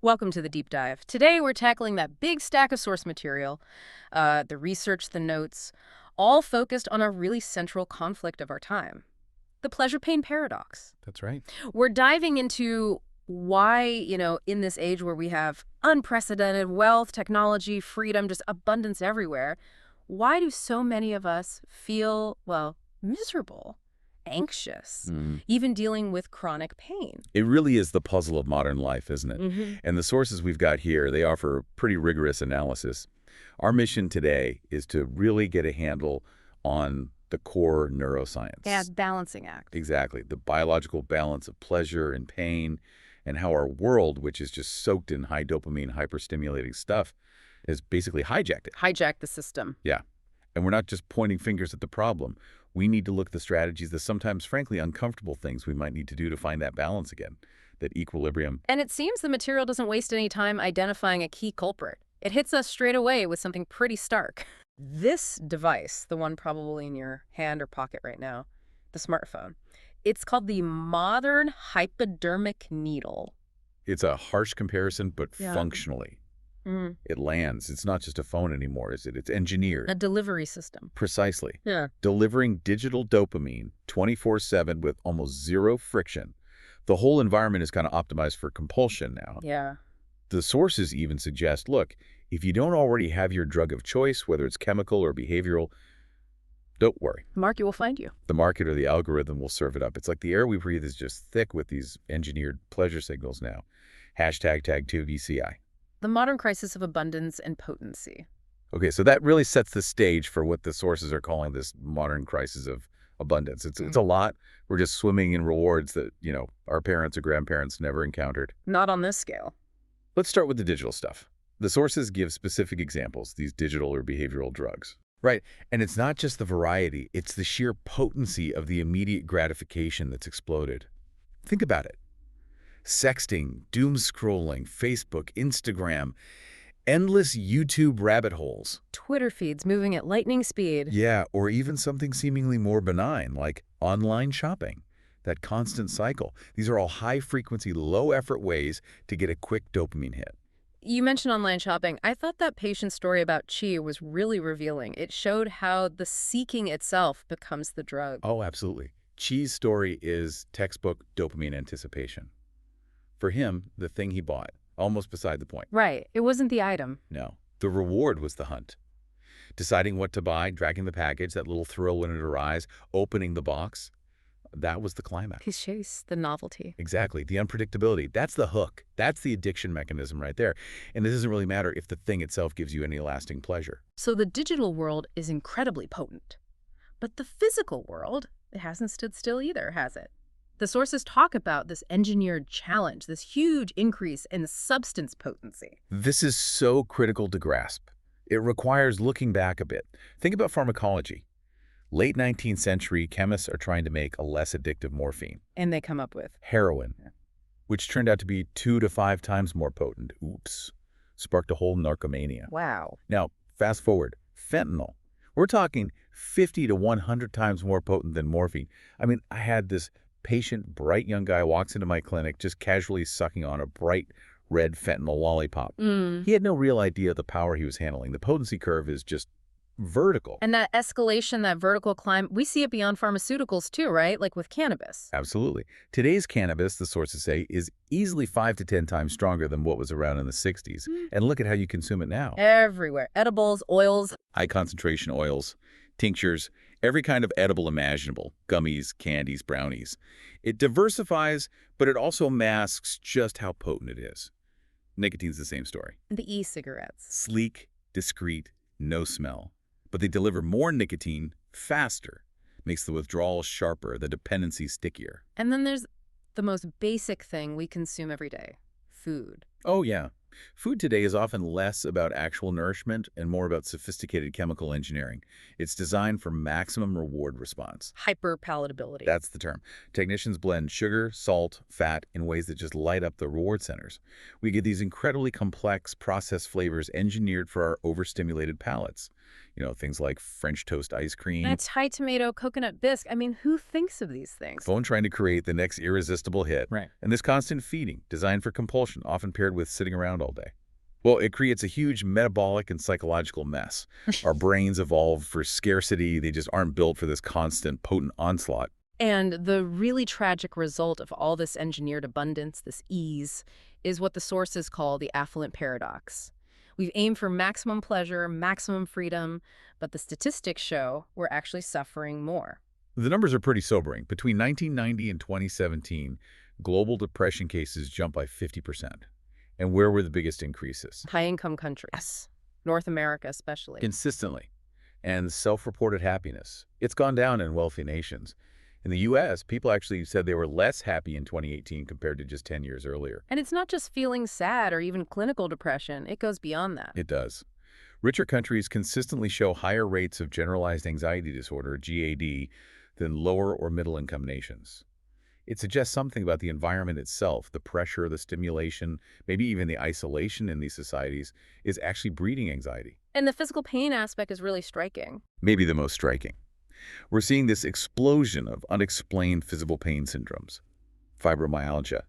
Welcome to the deep dive. Today we're tackling that big stack of source material, the research, the notes, all focused on a really central conflict of our time, the pleasure-pain paradox. That's right. We're diving into why, in this age where we have unprecedented wealth, technology, freedom, just abundance everywhere, why do so many of us feel, well, miserable, anxious, even dealing with chronic pain? It really is the puzzle of modern life, isn't it? And the sources we've got here, they offer pretty rigorous analysis. Our mission today is to really get a handle on the core neuroscience. Yeah, balancing act. Exactly. The biological balance of pleasure and pain, and how our world, which is just soaked in high dopamine, hyperstimulating stuff, has basically hijacked it. Hijack the system. Yeah. And we're not just pointing fingers at the problem. We need to look at the strategies, the sometimes, frankly, uncomfortable things we might need to do to find that balance again, that equilibrium. And it seems the material doesn't waste any time identifying a key culprit. It hits us straight away with something pretty stark. This device, the one probably in your hand or pocket right now, the smartphone, it's called the modern hypodermic needle. It's a harsh comparison, but Yeah. functionally. It lands. It's not just a phone anymore, is it? It's engineered. A delivery system. Precisely. Yeah. Delivering digital dopamine 24/7 with almost zero friction. The whole environment is kind of optimized for compulsion now. Yeah. The sources even suggest, look, if you don't already have your drug of choice, whether it's chemical or behavioral, don't worry. The market will find you. The market or the algorithm will serve it up. It's like the air we breathe is just thick with these engineered pleasure signals now. #tag2VCI. The modern crisis of abundance and potency. Okay, so that really sets the stage for what the sources are calling this modern crisis of abundance. It's a lot. We're just swimming in rewards that, our parents or grandparents never encountered. Not on this scale. Let's start with the digital stuff. The sources give specific examples, these digital or behavioral drugs. Right, and it's not just the variety, it's the sheer potency of the immediate gratification that's exploded. Think about it. Sexting, doom scrolling, Facebook, Instagram, endless YouTube rabbit holes. Twitter feeds moving at lightning speed. Yeah, or even something seemingly more benign, like online shopping. That constant cycle. These are all high-frequency, low-effort ways to get a quick dopamine hit. You mentioned online shopping. I thought that patient story about Chi was really revealing. It showed how the seeking itself becomes the drug. Oh, absolutely. Chi's story is textbook dopamine anticipation. For him, the thing he bought, almost beside the point. Right. It wasn't the item. No. The reward was the hunt. Deciding what to buy, dragging the package, that little thrill when it arrives, opening the box, that was the climax. His chase, the novelty. Exactly. The unpredictability. That's the hook. That's the addiction mechanism right there. And it doesn't really matter if the thing itself gives you any lasting pleasure. So the digital world is incredibly potent. But the physical world, it hasn't stood still either, has it? The sources talk about this engineered challenge, this huge increase in substance potency. This is so critical to grasp. It requires looking back a bit. Think about pharmacology. Late 19th century, chemists are trying to make a less addictive morphine. And they come up with Heroin, which turned out to be 2 to 5 times more potent. Oops. Sparked a whole narcomania. wow. Now, fast forward. Fentanyl. We're talking 50 to 100 times more potent than morphine. I mean, I had this patient, bright young guy walks into my clinic just casually sucking on a bright red fentanyl lollipop. He had no real idea of the power he was handling. The potency curve is just vertical. And that escalation, that vertical climb, we see it beyond pharmaceuticals too, right? Like with cannabis. Absolutely. Today's cannabis, the sources say, is easily 5 to 10 times stronger than what was around in the 60s. And look at how you consume it now. Everywhere. Edibles, oils. High concentration oils, tinctures, every kind of edible imaginable, gummies, candies, brownies. It diversifies, but it also masks just how potent it is. Nicotine's the same story. The e-cigarettes. Sleek, discreet, no smell. But they deliver more nicotine faster. Makes the withdrawal sharper, the dependency stickier. And then there's the most basic thing we consume every day, food. Oh, yeah. Food today is often less about actual nourishment and more about sophisticated chemical engineering. It's designed for maximum reward response. Hyperpalatability. That's the term. Technicians blend sugar, salt, fat in ways that just light up the reward centers. We get these incredibly complex processed flavors engineered for our overstimulated palates. Things like French toast ice cream, That's high tomato coconut bisque. I mean, who thinks of these things? phone trying to create the next irresistible hit. Right. And this constant feeding, designed for compulsion, often paired with sitting around all day. Well, it creates a huge metabolic and psychological mess. Our brains evolved for scarcity. They just aren't built for this constant, potent onslaught. And the really tragic result of all this engineered abundance, this ease, is what the sources call the affluent paradox. We've aimed for maximum pleasure, maximum freedom, but the statistics show we're actually suffering more. The numbers are pretty sobering. Between 1990 and 2017, global depression cases jumped by 50%. And where were the biggest increases? High-income countries, North America especially. Consistently. And self-reported happiness. It's gone down in wealthy nations. In the U.S., people actually said they were less happy in 2018 compared to just 10 years earlier. And it's not just feeling sad or even clinical depression. It goes beyond that. It does. Richer countries consistently show higher rates of generalized anxiety disorder, GAD, than lower or middle-income nations. It suggests something about the environment itself, the pressure, the stimulation, maybe even the isolation in these societies is actually breeding anxiety. And the physical pain aspect is really striking. Maybe the most striking. We're seeing this explosion of unexplained physical pain syndromes. Fibromyalgia,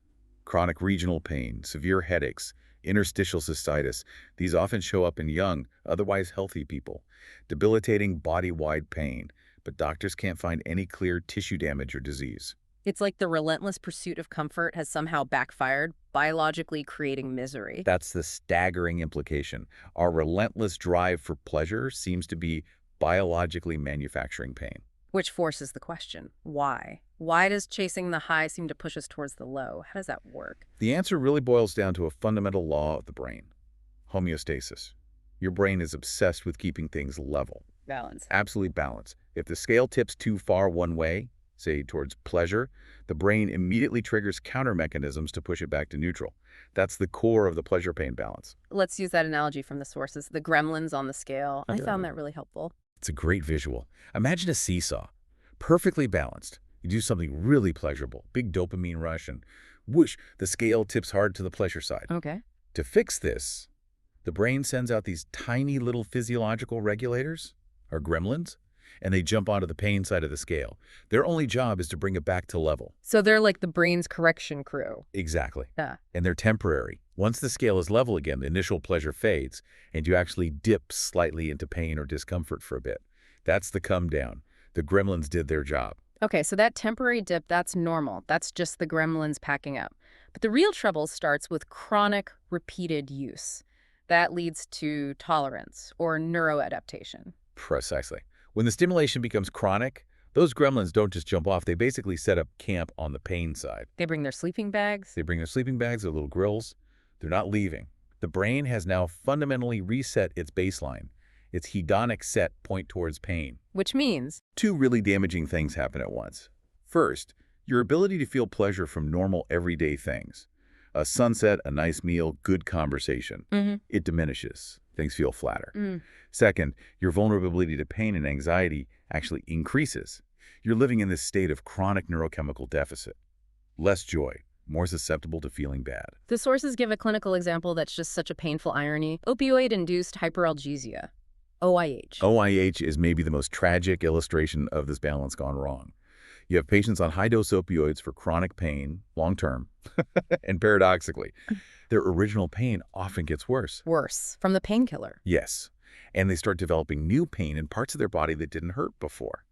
chronic regional pain, severe headaches, interstitial cystitis. These often show up in young, otherwise healthy people. Debilitating body-wide pain, but doctors can't find any clear tissue damage or disease. It's like the relentless pursuit of comfort has somehow backfired, biologically creating misery. That's the staggering implication. Our relentless drive for pleasure seems to be biologically manufacturing pain. Which forces the question, why? Why does chasing the high seem to push us towards the low? How does that work? The answer really boils down to a fundamental law of the brain. Homeostasis. Your brain is obsessed with keeping things level. Balance. Absolute balance. If the scale tips too far one way, say towards pleasure, the brain immediately triggers counter mechanisms to push it back to neutral. That's the core of the pleasure-pain balance. Let's use that analogy from the sources, the gremlins on the scale. I found that really helpful. It's a great visual. Imagine a seesaw, perfectly balanced. You do something really pleasurable, big dopamine rush, and whoosh, the scale tips hard to the pleasure side. Okay. To fix this, the brain sends out these tiny little physiological regulators, or gremlins, and they jump onto the pain side of the scale. Their only job is to bring it back to level. So they're like the brain's correction crew. Exactly. Yeah. And they're temporary. Once the scale is level again, the initial pleasure fades, and you actually dip slightly into pain or discomfort for a bit. That's the come down. The gremlins did their job. Okay, so that temporary dip, that's normal. That's just the gremlins packing up. But the real trouble starts with chronic, repeated use. That leads to tolerance or neuroadaptation. Precisely. When the stimulation becomes chronic, those gremlins don't just jump off. They basically set up camp on the pain side. They bring their sleeping bags. They bring their sleeping bags, their little grills. They're not leaving. The brain has now fundamentally reset its baseline. Its hedonic set point towards pain. Which means? Two really damaging things happen at once. First, your ability to feel pleasure from normal everyday things. A sunset, a nice meal, good conversation. It diminishes. Things feel flatter. Second, your vulnerability to pain and anxiety actually increases. You're living in this state of chronic neurochemical deficit. Less joy, more susceptible to feeling bad. The sources give a clinical example that's just such a painful irony. Opioid-induced hyperalgesia, OIH. OIH is maybe the most tragic illustration of this balance gone wrong. You have patients on high-dose opioids for chronic pain, long-term, and paradoxically, their original pain often gets worse. Worse, from the painkiller. Yes, and they start developing new pain in parts of their body that didn't hurt before.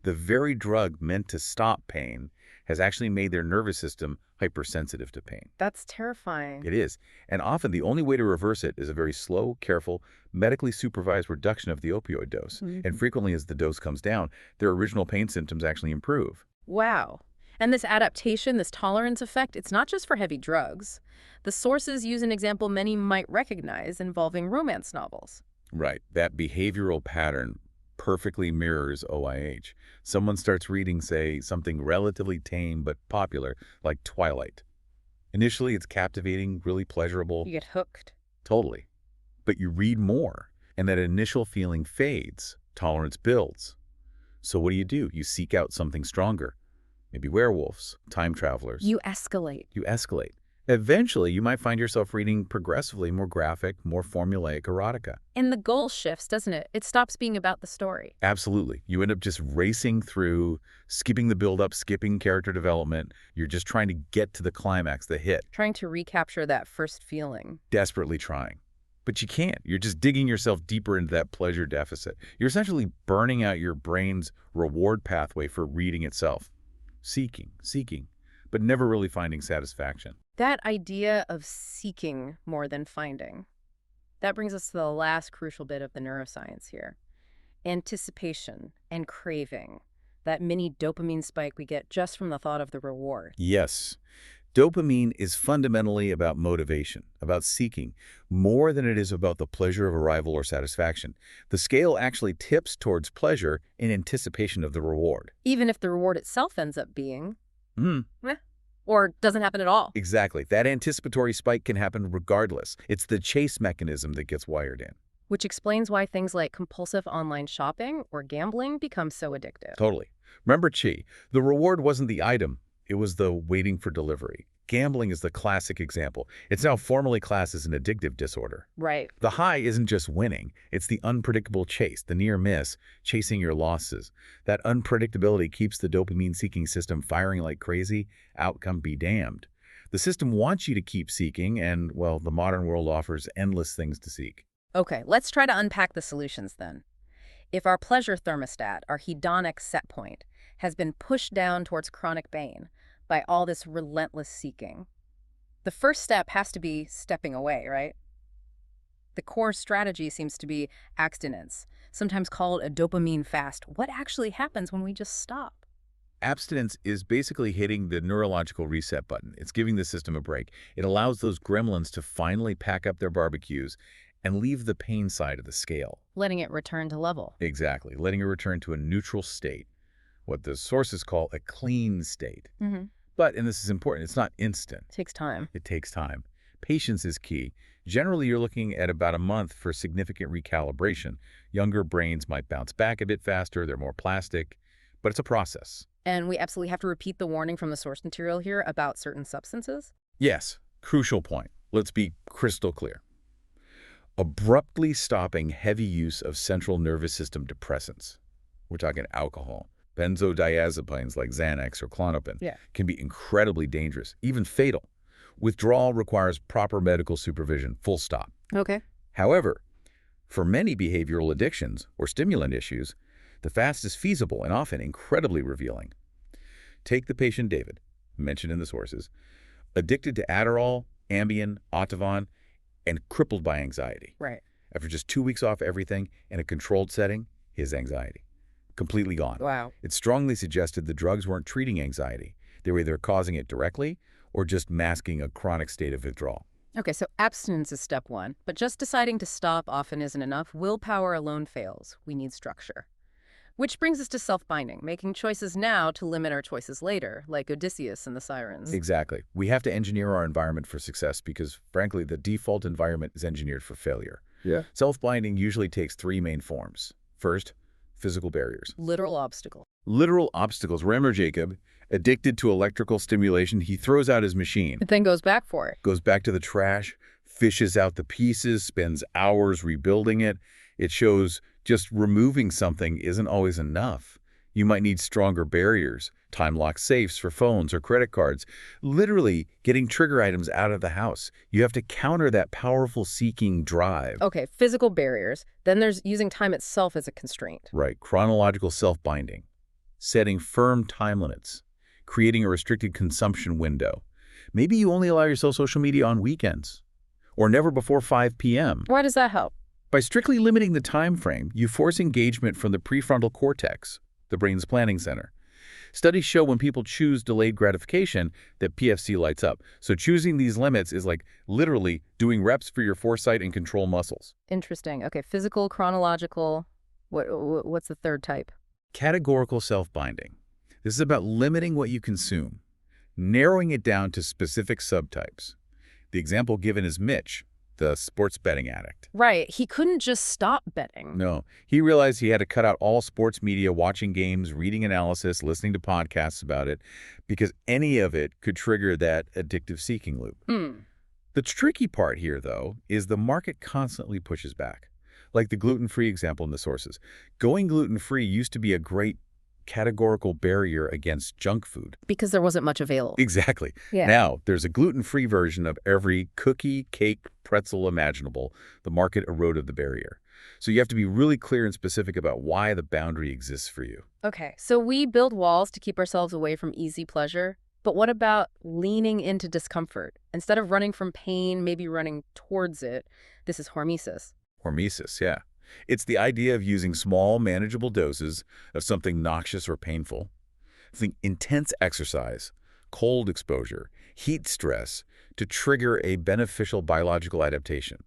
The very drug meant to stop pain has actually made their nervous system hypersensitive to pain. That's terrifying. It is, and often the only way to reverse it is a very slow, careful, medically supervised reduction of the opioid dose. And frequently as the dose comes down, their original pain symptoms actually improve. Wow. And this adaptation, this tolerance effect, it's not just for heavy drugs. The sources use an example many might recognize involving romance novels. Right. That behavioral pattern perfectly mirrors OIH. Someone starts reading, say, something relatively tame but popular, like Twilight. Initially, it's captivating, really pleasurable. You get hooked. Totally. But you read more, and that initial feeling fades. Tolerance builds. So what do? You seek out something stronger. Maybe werewolves, time travelers. You escalate. You escalate. Eventually, you might find yourself reading progressively more graphic, more formulaic erotica. And the goal shifts, doesn't it? It stops being about the story. Absolutely. You end up just racing through, skipping the build-up, skipping character development. You're just trying to get to the climax, the hit. Trying to recapture that first feeling. Desperately trying. But you can't. You're just digging yourself deeper into that pleasure deficit. You're essentially burning out your brain's reward pathway for reading itself. Seeking, but never really finding satisfaction. That idea of seeking more than finding. That brings us to the last crucial bit of the neuroscience here. Anticipation and craving. That mini dopamine spike we get just from the thought of the reward. Yes. Dopamine is fundamentally about motivation, about seeking, more than it is about the pleasure of arrival or satisfaction. The scale actually tips towards pleasure in anticipation of the reward. Even if the reward itself ends up being, Hmm. or doesn't happen at all. Exactly. That anticipatory spike can happen regardless. It's the chase mechanism that gets wired in. Which explains why things like compulsive online shopping or gambling become so addictive. Totally. Remember Chi, the reward wasn't the item, it was the waiting for delivery. Gambling is the classic example. It's now formally classed as an addictive disorder. Right. The high isn't just winning. It's the unpredictable chase, the near miss, chasing your losses. That unpredictability keeps the dopamine-seeking system firing like crazy. Outcome be damned. The system wants you to keep seeking, and, well, the modern world offers endless things to seek. Okay, let's try to unpack the solutions then. If our pleasure thermostat, our hedonic set point, has been pushed down towards chronic bane by all this relentless seeking, the first step has to be stepping away, right? The core strategy seems to be abstinence, sometimes called a dopamine fast. What actually happens when we just stop? Abstinence is basically hitting the neurological reset button. It's giving the system a break. It allows those gremlins to finally pack up their barbecues and leave the pain side of the scale. Letting it return to level. Exactly. Letting it return to a neutral state, what the sources call a clean state. But, and this is important, it's not instant. Takes time. It takes time. Patience is key. Generally, you're looking at about a month for significant recalibration. Younger brains might bounce back a bit faster, they're more plastic, but it's a process. And we absolutely have to repeat the warning from the source material here about certain substances? Yes, crucial point. Let's be crystal clear. Abruptly stopping heavy use of central nervous system depressants, we're talking alcohol, benzodiazepines like Xanax or Klonopin, can be incredibly dangerous, even fatal. Withdrawal requires proper medical supervision, full stop. Okay. However, for many behavioral addictions or stimulant issues, the fast is feasible and often incredibly revealing. Take the patient David, mentioned in the sources, addicted to Adderall, Ambien, Ativan, and crippled by anxiety. Right. After just 2 weeks off everything in a controlled setting, his anxiety completely gone. Wow. It strongly suggested the drugs weren't treating anxiety. They were either causing it directly or just masking a chronic state of withdrawal. Okay, so abstinence is step one, but just deciding to stop often isn't enough. Willpower alone fails. We need structure. Which brings us to self-binding, making choices now to limit our choices later, like Odysseus and the Sirens. Exactly. We have to engineer our environment for success because, frankly, the default environment is engineered for failure. Yeah. Self-binding usually takes 3 main forms. First, physical barriers. Literal obstacle. Literal obstacles. Remember Jacob, addicted to electrical stimulation, he throws out his machine, But then goes back for it. goes back to the trash, fishes out the pieces, spends hours rebuilding it. It shows just removing something isn't always enough. You might need stronger barriers, time-locked safes for phones or credit cards, literally getting trigger items out of the house. You have to counter that powerful seeking drive. Okay, physical barriers. Then there's using time itself as a constraint. Right, chronological self-binding, setting firm time limits, creating a restricted consumption window. Maybe you only allow yourself social media on weekends, or never before 5 p.m. Why does that help? By strictly limiting the time frame, you force engagement from the prefrontal cortex, the brain's planning center. Studies show when people choose delayed gratification that PFC lights up. So choosing these limits is like literally doing reps for your foresight and control muscles. Interesting. Okay, physical, chronological. What's the third type? Categorical self-binding. This is about limiting what you consume, narrowing it down to specific subtypes. The example given is Mitch, the sports betting addict. Right. He couldn't just stop betting. No, he realized he had to cut out all sports media, watching games, reading analysis, listening to podcasts about it, because any of it could trigger that addictive seeking loop. Hmm. The tricky part here, though, is the market constantly pushes back. Like the gluten-free example in the sources. Going gluten-free used to be a great categorical barrier against junk food. Because there wasn't much available. Exactly. Yeah. Now, there's a gluten-free version of every cookie, cake, pretzel imaginable. The market eroded the barrier. So you have to be really clear and specific about why the boundary exists for you. Okay, so we build walls to keep ourselves away from easy pleasure. But what about leaning into discomfort? Instead of running from pain, maybe running towards it. This is hormesis. Hormesis, yeah. It's the idea of using small, manageable doses of something noxious or painful. Think intense exercise, cold exposure, heat stress to trigger a beneficial biological adaptation.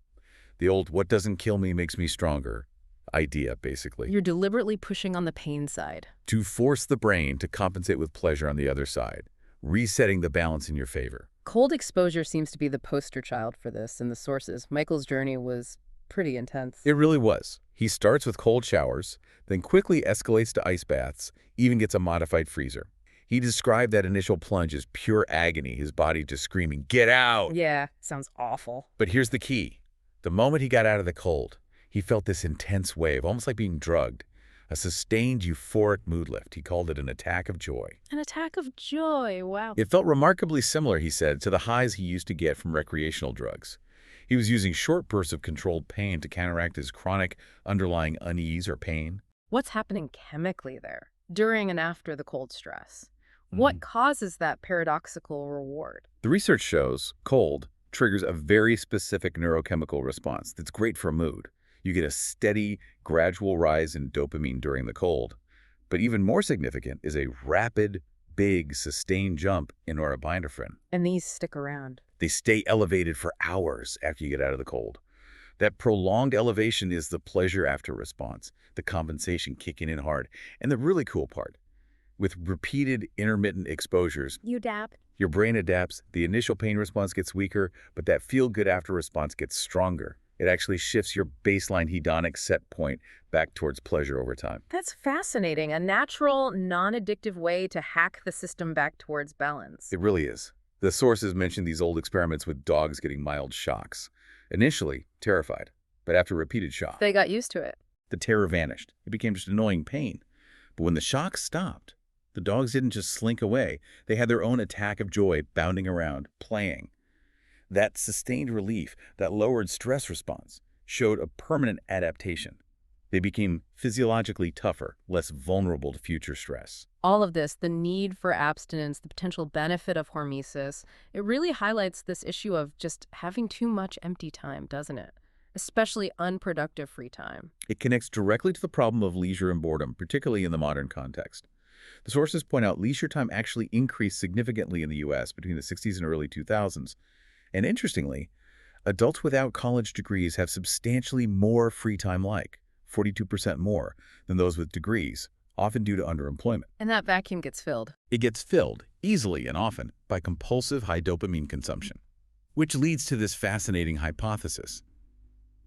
The old what doesn't kill me makes me stronger idea, basically. You're deliberately pushing on the pain side. To force the brain to compensate with pleasure on the other side, resetting the balance in your favor. Cold exposure seems to be the poster child for this in the sources. Michael's journey was pretty intense. It really was. He starts with cold showers, then quickly escalates to ice baths, even gets a modified freezer. He described that initial plunge as pure agony, his body just screaming, "Get out!" Yeah, sounds awful. But here's the key. The moment he got out of the cold, he felt this intense wave, almost like being drugged. A sustained euphoric mood lift. He called it an attack of joy. An attack of joy, wow. It felt remarkably similar, he said, to the highs he used to get from recreational drugs. He was using short bursts of controlled pain to counteract his chronic underlying unease or pain. What's happening chemically there during and after the cold stress? What causes that paradoxical reward? The research shows cold triggers a very specific neurochemical response that's great for mood. You get a steady, gradual rise in dopamine during the cold. But even more significant is a rapid, big, sustained jump in norepinephrine. And these stick around. They stay elevated for hours after you get out of the cold. That prolonged elevation is the pleasure after response, the compensation kicking in hard. And the really cool part, with repeated intermittent exposures, You adapt. your brain adapts, the initial pain response gets weaker, but that feel-good after response gets stronger. It actually shifts your baseline hedonic set point back towards pleasure over time. That's fascinating. A natural, non-addictive way to hack the system back towards balance. It really is. The sources mention these old experiments with dogs getting mild shocks. Initially, terrified, but after repeated shock, They got used to it. the terror vanished. It became just annoying pain. But when the shock stopped, the dogs didn't just slink away. They had their own attack of joy, bounding around, playing. That sustained relief, that lowered stress response, showed a permanent adaptation. They became physiologically tougher, less vulnerable to future stress. All of this, the need for abstinence, the potential benefit of hormesis, it really highlights this issue of just having too much empty time, doesn't it? Especially unproductive free time. It connects directly to the problem of leisure and boredom, particularly in the modern context. The sources point out leisure time actually increased significantly in the U.S. between the 60s and early 2000s. And interestingly, adults without college degrees have substantially more free time, like 42% more, than those with degrees, often due to underemployment. And that vacuum gets filled. It gets filled, easily and often, by compulsive high dopamine consumption, which leads to this fascinating hypothesis.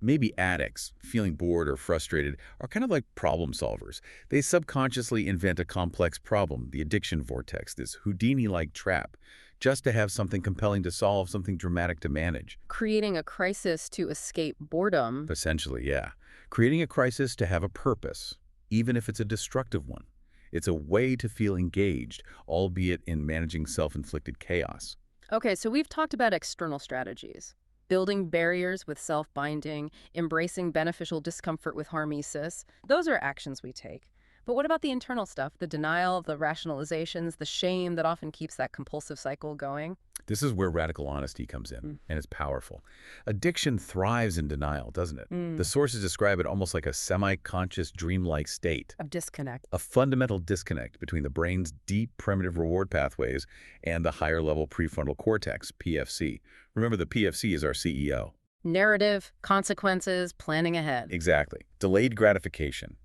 Maybe addicts, feeling bored or frustrated, are kind of like problem solvers. They subconsciously invent a complex problem, the addiction vortex, this Houdini-like trap, just to have something compelling to solve, something dramatic to manage. Creating a crisis to escape boredom. Essentially, yeah. Creating a crisis to have a purpose, even if it's a destructive one. It's a way to feel engaged, albeit in managing self-inflicted chaos. Okay, so we've talked about external strategies. Building barriers with self-binding, embracing beneficial discomfort with hormesis. Those are actions we take. But what about the internal stuff, the denial, the rationalizations, the shame that often keeps that compulsive cycle going? This is where radical honesty comes in, and it's powerful. Addiction thrives in denial, doesn't it? The sources describe it almost like a semi-conscious, dreamlike state. Of disconnect. A fundamental disconnect between the brain's deep primitive reward pathways and the higher-level prefrontal cortex, PFC. Remember, the PFC is our CEO. Narrative, consequences, planning ahead. Exactly. Delayed gratification.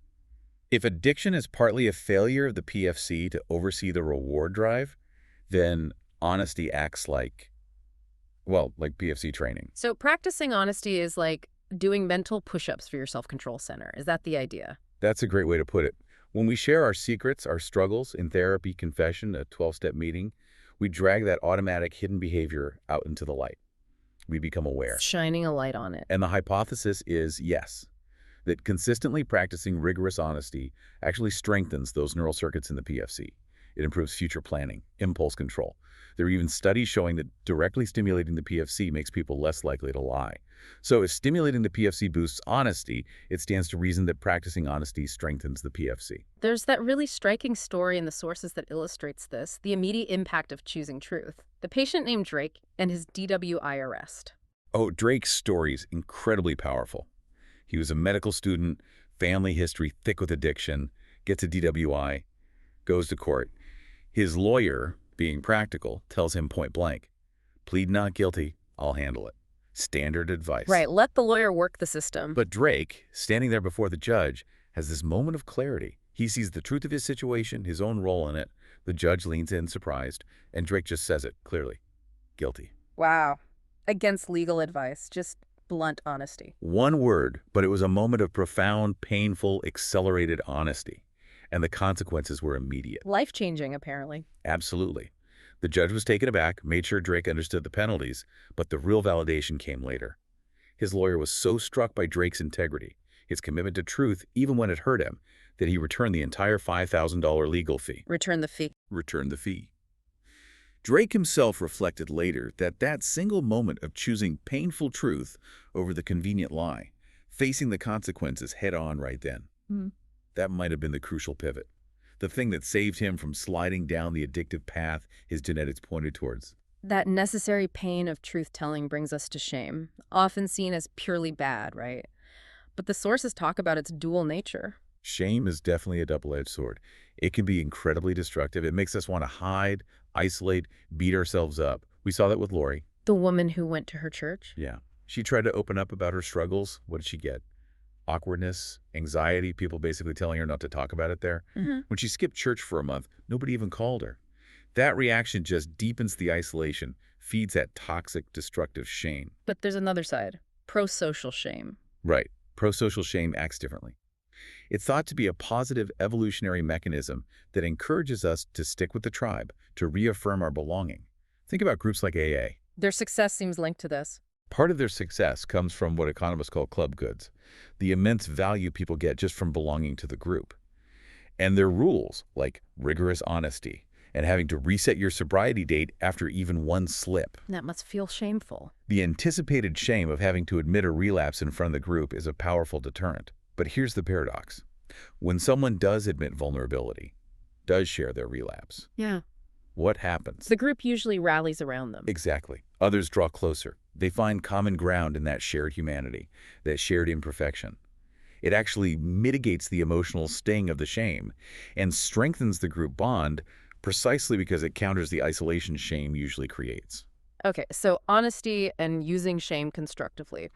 If addiction is partly a failure of the PFC to oversee the reward drive, then honesty acts like Well, like PFC training. So practicing honesty is like doing mental push-ups for your self-control center. Is that the idea? That's a great way to put it. When we share our secrets, our struggles in therapy, confession, a 12-step meeting, we drag that automatic hidden behavior out into the light. We become aware. Shining a light on it. And the hypothesis is yes, that consistently practicing rigorous honesty actually strengthens those neural circuits in the PFC. It improves future planning, impulse control. There are even studies showing that directly stimulating the PFC makes people less likely to lie. So if stimulating the PFC boosts honesty, it stands to reason that practicing honesty strengthens the PFC. There's that really striking story in the sources that illustrates this, the immediate impact of choosing truth. The patient named Drake and his DWI arrest. Oh, Drake's story is incredibly powerful. He was a medical student, family history thick with addiction, gets a DWI, goes to court. His lawyer, being practical, tells him point blank, plead not guilty, I'll handle it. Standard advice. Right, let the lawyer work the system. But Drake, standing there before the judge, has this moment of clarity. He sees the truth of his situation, his own role in it. The judge leans in, surprised, and Drake just says it clearly. Guilty. Wow. Against legal advice, just blunt honesty. One word, but it was a moment of profound, painful, accelerated honesty. And the consequences were immediate. Life-changing, apparently. Absolutely. The judge was taken aback, made sure Drake understood the penalties, but the real validation came later. His lawyer was so struck by Drake's integrity, his commitment to truth, even when it hurt him, that he returned the entire $5,000 legal fee. Return the fee. Returned the fee. Drake himself reflected later that that single moment of choosing painful truth over the convenient lie, facing the consequences head-on right then, that might have been the crucial pivot. The thing that saved him from sliding down the addictive path his genetics pointed towards. That necessary pain of truth-telling brings us to shame, often seen as purely bad, right? But the sources talk about its dual nature. Shame is definitely a double-edged sword. It can be incredibly destructive. It makes us want to hide, isolate, beat ourselves up. We saw that with Lori. The woman who went to her church? Yeah. She tried to open up about her struggles. What did she get? Awkwardness, anxiety, people basically telling her not to talk about it there. When she skipped church for a month, nobody even called her. That reaction just deepens the isolation, feeds that toxic, destructive shame. But there's another side, pro-social shame. Right. Pro-social shame acts differently. It's thought to be a positive evolutionary mechanism that encourages us to stick with the tribe, to reaffirm our belonging. Think about groups like AA. Their success seems linked to this. Part of their success comes from what economists call club goods, the immense value people get just from belonging to the group. And their rules, like rigorous honesty and having to reset your sobriety date after even one slip. That must feel shameful. The anticipated shame of having to admit a relapse in front of the group is a powerful deterrent. But here's the paradox. When someone does admit vulnerability, does share their relapse, what happens? The group usually rallies around them. Exactly. Others draw closer. They find common ground in that shared humanity, that shared imperfection. It actually mitigates the emotional sting of the shame and strengthens the group bond precisely because it counters the isolation shame usually creates. Okay, so honesty and using shame constructively.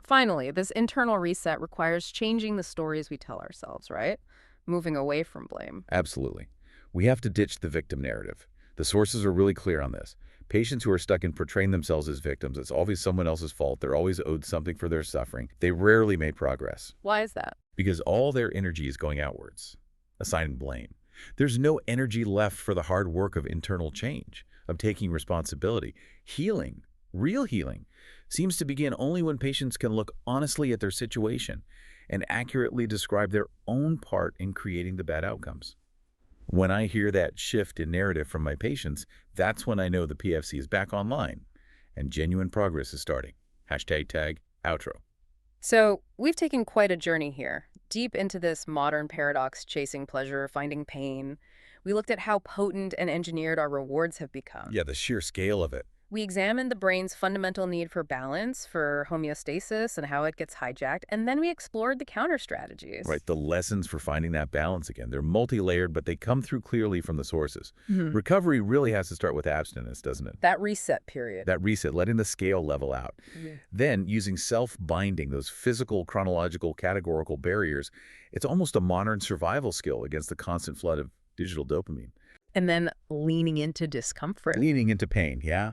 Finally, this internal reset requires changing the stories we tell ourselves, right? Moving away from blame. Absolutely. We have to ditch the victim narrative. The sources are really clear on this. Patients who are stuck in portraying themselves as victims, it's always someone else's fault. They're always owed something for their suffering. They rarely make progress. Why is that? Because all their energy is going outwards, assigning blame. There's no energy left for the hard work of internal change, of taking responsibility. Healing, real healing, seems to begin only when patients can look honestly at their situation and accurately describe their own part in creating the bad outcomes. When I hear that shift in narrative from my patients, that's when I know the PFC is back online and genuine progress is starting. #tag outro. So we've taken quite a journey here, deep into this modern paradox, chasing pleasure, finding pain. We looked at how potent and engineered our rewards have become. Yeah, the sheer scale of it. We examined the brain's fundamental need for balance, for homeostasis, and how it gets hijacked, and then we explored the counter strategies. Right, the lessons for finding that balance again. They're multi-layered, but they come through clearly from the sources. Recovery really has to start with abstinence, doesn't it? That reset period. That reset, letting the scale level out. Then, using self-binding, those physical, chronological, categorical barriers, it's almost a modern survival skill against the constant flood of digital dopamine. And then leaning into discomfort. Leaning into pain, yeah?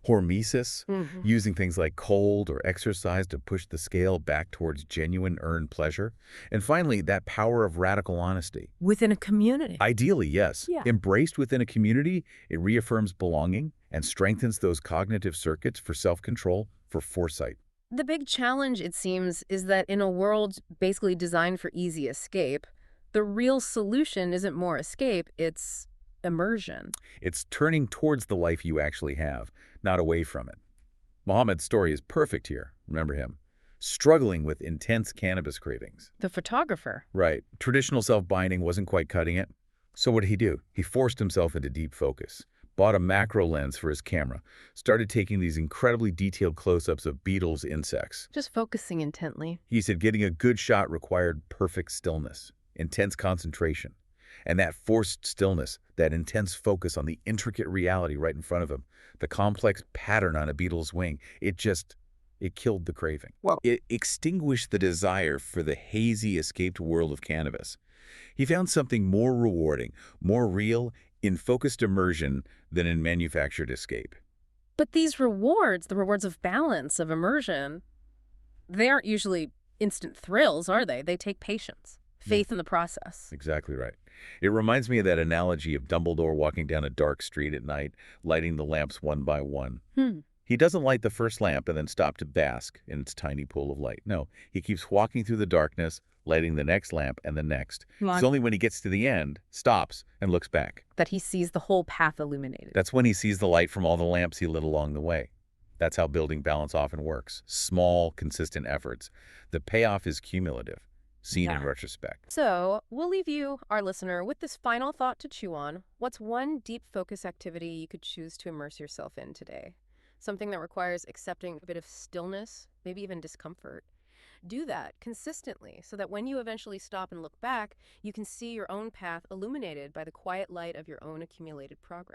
Hormesis, Hmm. using things like cold or exercise to push the scale back towards genuine earned pleasure. And finally, that power of radical honesty. Within a community. Ideally, yes. Yeah. Embraced within a community, it reaffirms belonging and strengthens those cognitive circuits for self-control, for foresight. The big challenge, it seems, is that in a world basically designed for easy escape, the real solution isn't more escape, it's immersion. It's turning towards the life you actually have, not away from it. Mohammed's story is perfect here. Remember him. Struggling with intense cannabis cravings. The photographer. Right. Traditional self-binding wasn't quite cutting it. So what did he do? He forced himself into deep focus, bought a macro lens for his camera, started taking these incredibly detailed close-ups of beetles, insects. Just focusing intently. He said getting a good shot required perfect stillness, intense concentration. And that forced stillness, that intense focus on the intricate reality right in front of him, the complex pattern on a beetle's wing, it killed the craving. Well, It extinguished the desire for the hazy, escaped world of cannabis. He found something more rewarding, more real, in focused immersion than in manufactured escape. But these rewards, the rewards of balance, of immersion, they aren't usually instant thrills, are they? They take patience, faith in the process. Exactly right. It reminds me of that analogy of Dumbledore walking down a dark street at night, lighting the lamps one by one. Hmm. He doesn't light the first lamp and then stop to bask in its tiny pool of light. No, he keeps walking through the darkness, lighting the next lamp and the next. It's only when he gets to the end, stops, and looks back. That he sees the whole path illuminated. That's when he sees the light from all the lamps he lit along the way. That's how building balance often works. Small, consistent efforts. The payoff is cumulative, seen in Yeah. retrospect. So, we'll leave you, our listener, with this final thought to chew on. What's one deep focus activity you could choose to immerse yourself in today? Something that requires accepting a bit of stillness, maybe even discomfort. Do that consistently so that when you eventually stop and look back, you can see your own path illuminated by the quiet light of your own accumulated progress.